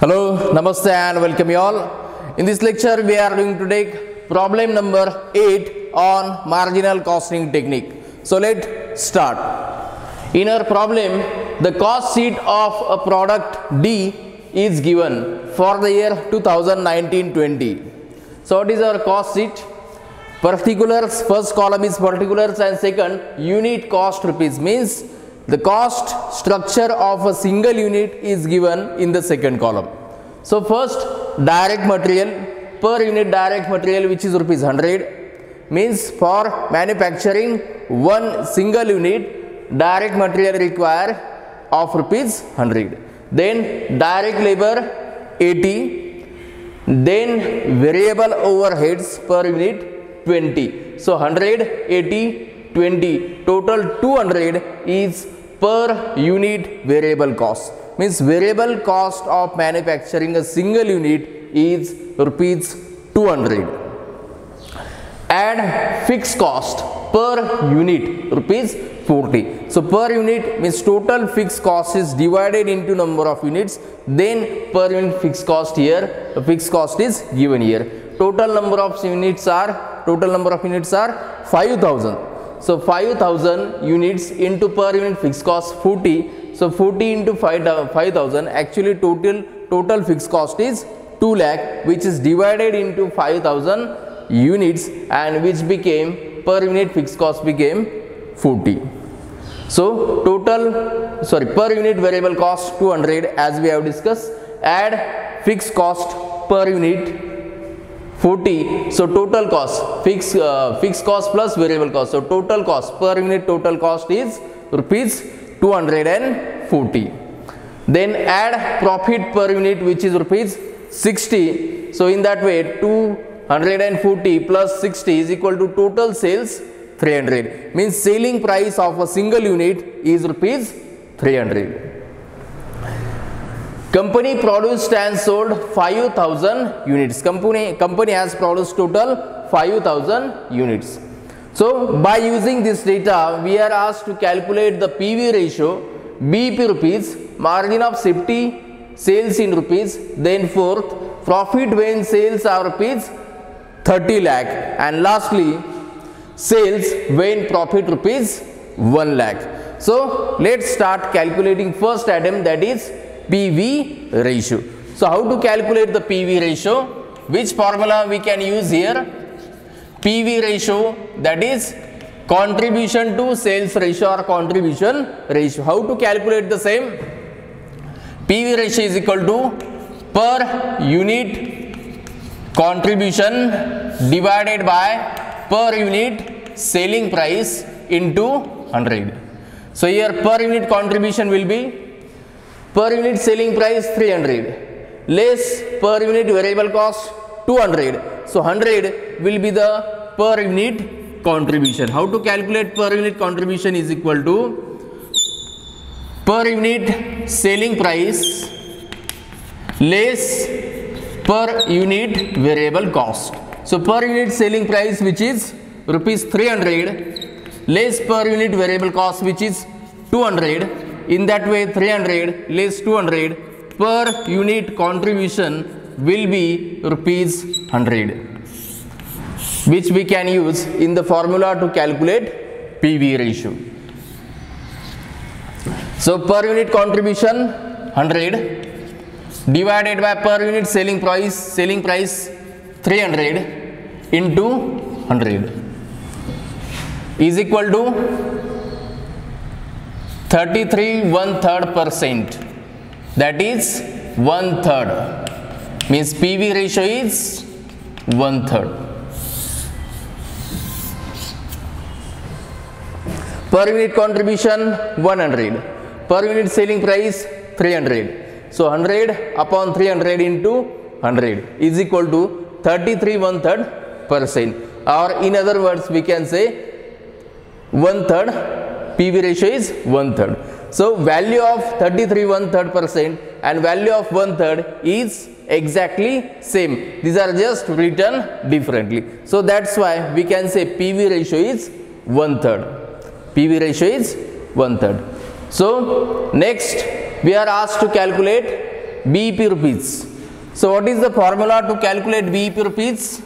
Hello, Namaste and welcome you all. In this lecture we are going to take problem number 8 on marginal costing technique. So let's start. In our problem, the cost sheet of a product D is given for the year 2019-20. So what is our cost sheet? Particulars, first column is particulars and second unit cost rupees, means the cost structure of a single unit is given in the second column. So first direct material, per unit direct material which is rupees 100, means for manufacturing one single unit direct material require of rupees 100. Then direct labor 80, then variable overheads per unit 20. So 100, 80, 20, total 200 is per unit variable cost. Means variable cost of manufacturing a single unit is rupees 200. Add fixed cost per unit rupees 40. So per unit means total fixed cost is divided into number of units, then per unit fixed cost here, fixed cost is given here. Total number of units are 5000. So 5000 units into per unit fixed cost 40. So 40 into 5000, actually total fixed cost is 2 lakh, which is divided into 5000 units and which became per unit fixed cost became 40. So per unit variable cost 200 as we have discussed. Add fixed cost per unit 40. So total cost, fixed cost plus variable cost. So total cost per unit, total cost is rupees 240. Then add profit per unit which is rupees 60. So in that way 240 plus 60 is equal to total sales 300. Means selling price of a single unit is rupees 300. Company produced and sold 5000 units. Company has produced total 5000 units. So by using this data, we are asked to calculate the PV ratio, BEP rupees, margin of safety, sales in rupees, then fourth, profit when sales are rupees 30 lakh, and lastly, sales when profit rupees 1 lakh. So let's start calculating first item, that is PV ratio. So how to calculate the PV ratio? Which formula we can use here? PV ratio, that is contribution to sales ratio or contribution ratio. How to calculate the same? PV ratio is equal to per unit contribution divided by per unit selling price into 100. So here per unit contribution will be per unit selling price 300 less per unit variable cost 200. So 100 will be the per unit contribution. How to calculate per unit contribution is equal to per unit selling price less per unit variable cost. So per unit selling price which is rupees 300 less per unit variable cost which is 200. In that way 300 less 200 per unit contribution will be rupees 100, which we can use in the formula to calculate PV ratio. So per unit contribution 100 divided by per unit selling price 300 into 100 is equal to 33 1/3%, that is 1/3, means PV ratio is 1/3. Per unit contribution 100, per unit selling price 300. So 100 upon 300 into 100 is equal to 33 1/3%, or in other words we can say 1/3. PV ratio is 1/3. So value of 33 1/3% and value of 1/3 is exactly same. These are just written differently. So that's why we can say PV ratio is 1/3. PV ratio is 1/3. So next we are asked to calculate BEP rupees. So what is the formula to calculate BEP rupees?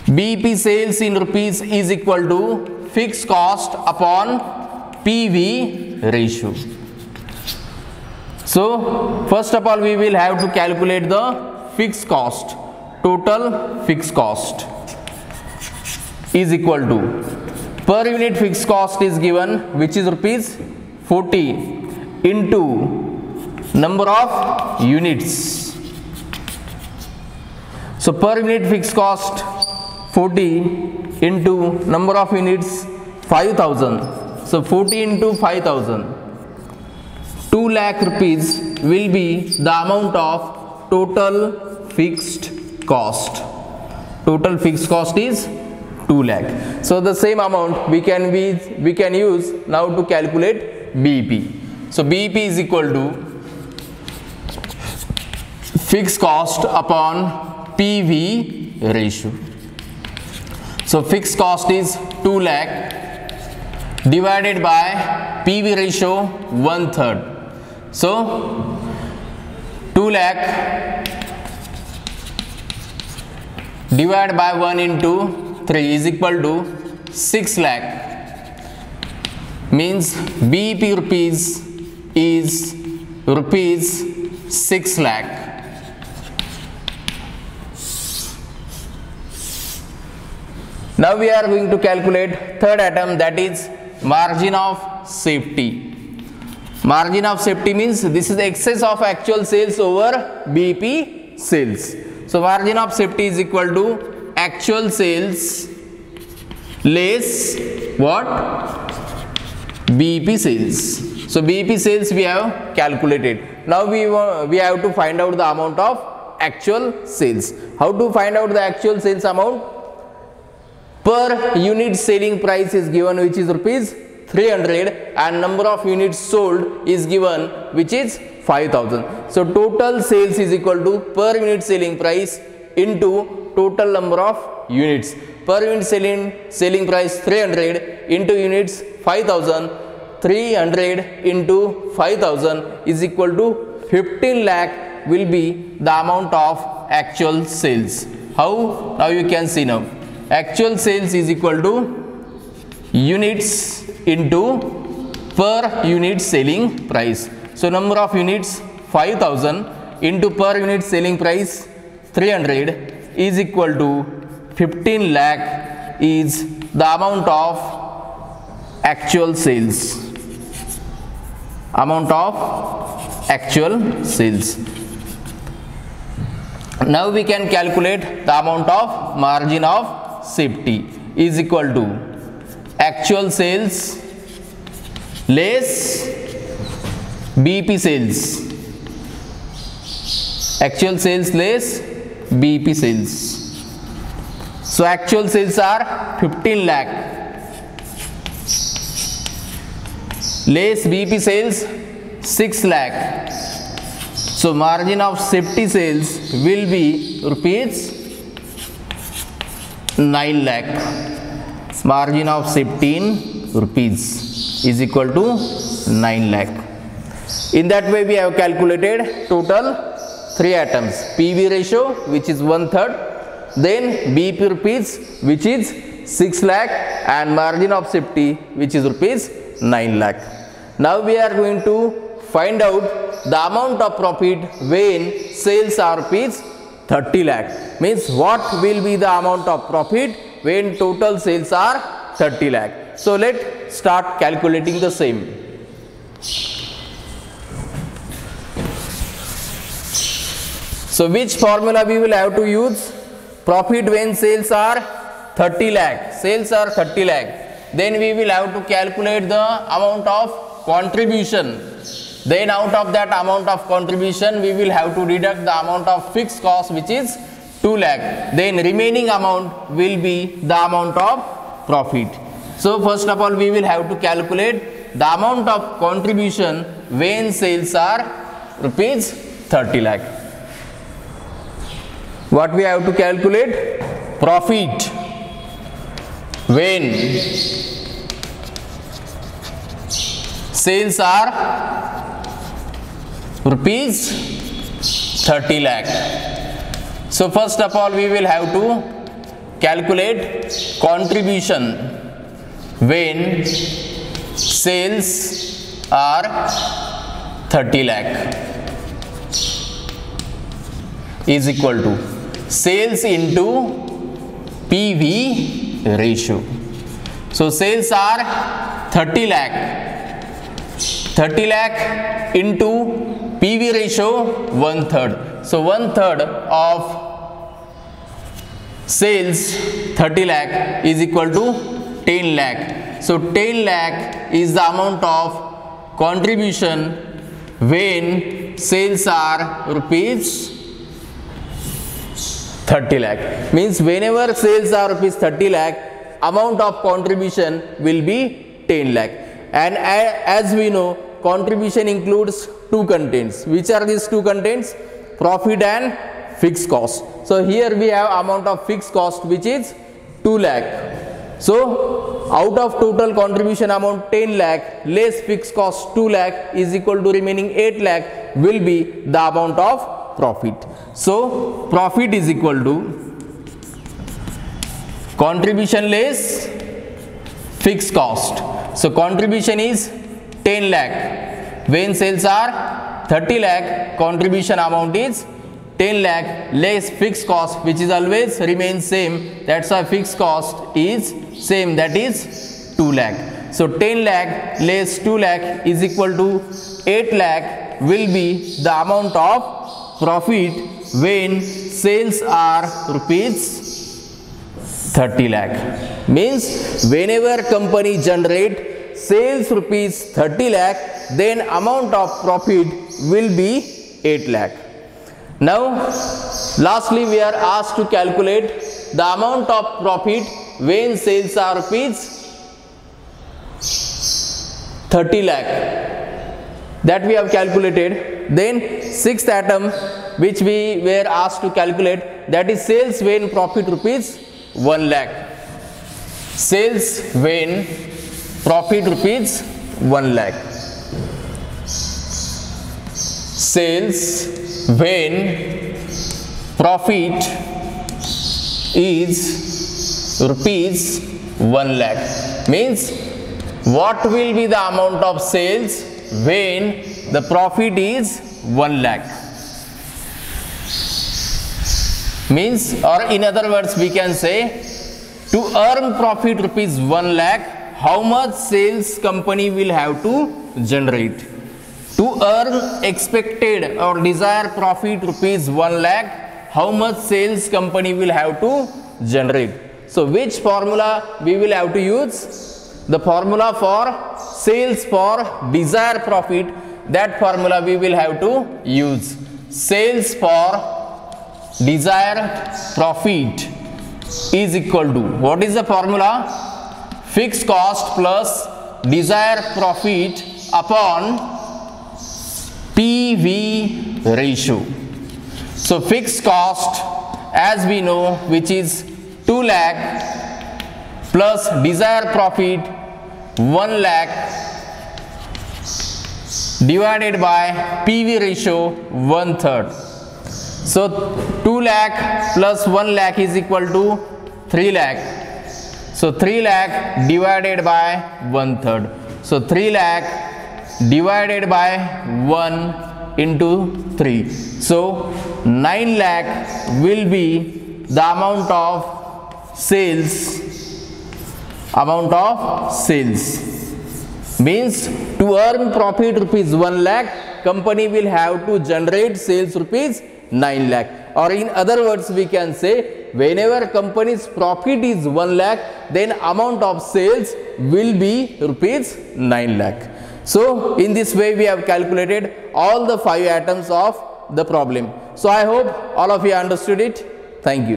BEP sales in rupees is equal to fixed cost upon PV ratio. So first of all we will have to calculate the fixed cost. Total fixed cost is equal to, per unit fixed cost is given, which is rupees 40 into number of units. So per unit fixed cost 40 into number of units 5000. So 40 into 5000, 2 lakh rupees will be the amount of total fixed cost. Total fixed cost is 2 lakh. So the same amount we can use now to calculate BEP. So BEP is equal to fixed cost upon PV ratio. So fixed cost is 2 lakh divided by PV ratio 1/3. So 2 lakh divided by 1 into 3 is equal to 6 lakh, means BEP rupees is rupees 6 lakh. Now we are going to calculate third item, that is margin of safety. Margin of safety means this is the excess of actual sales over BEP sales. So margin of safety is equal to actual sales less what? BEP sales. So BEP sales we have calculated. Now we have to find out the amount of actual sales. How to find out the actual sales amount? Per unit selling price is given, which is rupees 300, and number of units sold is given, which is 5000. So total sales is equal to per unit selling price into total number of units. Per unit selling price 300 into units 5000. 300 into 5000 is equal to 15 lakh will be the amount of actual sales. How? Now you can see now. Actual sales is equal to units into per unit selling price. So number of units 5000 into per unit selling price 300 is equal to 15 lakh is the amount of actual sales. Amount of actual sales. Now we can calculate the amount of margin of safety is equal to actual sales less BEP sales. Actual sales less BEP sales. So actual sales are 15 lakh less BEP sales 6 lakh. So margin of safety sales will be rupees 9 lakh. Margin of safety in rupees is equal to 9 lakh. In that way we have calculated total 3 items. PV ratio, which is 1/3, then BEP rupees, which is 6 lakh, and margin of safety, which is rupees 9 lakh. Now we are going to find out the amount of profit when sales are rupees 30 lakh. Means what will be the amount of profit when total sales are 30 lakh. So let's start calculating the same. So which formula we will have to use? Profit when sales are 30 lakh. Sales are 30 lakh. Then we will have to calculate the amount of contribution. Then out of that amount of contribution we will have to deduct the amount of fixed cost, which is 2 lakh. Then remaining amount will be the amount of profit. So first of all we will have to calculate the amount of contribution when sales are rupees 30 lakh. What we have to calculate? Profit when sales are rupees 30 lakh. So first of all we will have to calculate contribution when sales are 30 lakh is equal to sales into PV ratio. So sales are 30 lakh. 30 lakh into PV ratio 1/3. So 1/3 of sales 30 lakh is equal to 10 lakh. So 10 lakh is the amount of contribution when sales are rupees 30 lakh. Means whenever sales are rupees 30 lakh, amount of contribution will be 10 lakh. And as we know, contribution includes two contents. Which are these two contents? Profit and fixed cost. So here we have amount of fixed cost which is 2 lakh. So out of total contribution amount 10 lakh less fixed cost 2 lakh is equal to remaining 8 lakh will be the amount of profit. So profit is equal to contribution less fixed cost. So contribution is 10 lakh. When sales are 30 lakh, contribution amount is 10 lakh less fixed cost, which is always remains same. That's why fixed cost is same, that is 2 lakh. So 10 lakh less 2 lakh is equal to 8 lakh will be the amount of profit when sales are rupees 30 lakh. Means whenever company generate sales rupees 30 lakh, then amount of profit will be 8 lakh. Now lastly we are asked to calculate the amount of profit when sales are rupees 30 lakh. That we have calculated. Then sixth item which we were asked to calculate, that is sales when profit rupees 1 lakh. Sales when profit rupees 1 lakh. Sales when profit is rupees 1 lakh. Means what will be the amount of sales when the profit is 1 lakh? Means, or in other words we can say, to earn profit rupees 1 lakh, how much sales company will have to generate? To earn expected or desired profit rupees 1 lakh, how much sales company will have to generate? So which formula we will have to use? The formula for sales for desired profit, that formula we will have to use. Sales for desired profit is equal to, what is the formula? Fixed cost plus desired profit upon PV ratio. So fixed cost as we know, which is 2 lakh plus desired profit 1 lakh divided by PV ratio 1/3. So 2 lakh plus 1 lakh is equal to 3 lakh. So 3 lakh divided by 1/3. So 3 lakh divided by 1 into 3. So 9 lakh will be the amount of sales. Amount of sales. Means to earn profit rupees 1 lakh, company will have to generate sales rupees 9 lakh. Or in other words we can say, whenever company's profit is 1 lakh, then amount of sales will be rupees 9 lakh. So in this way we have calculated all the 5 items of the problem. So I hope all of you understood it. Thank you.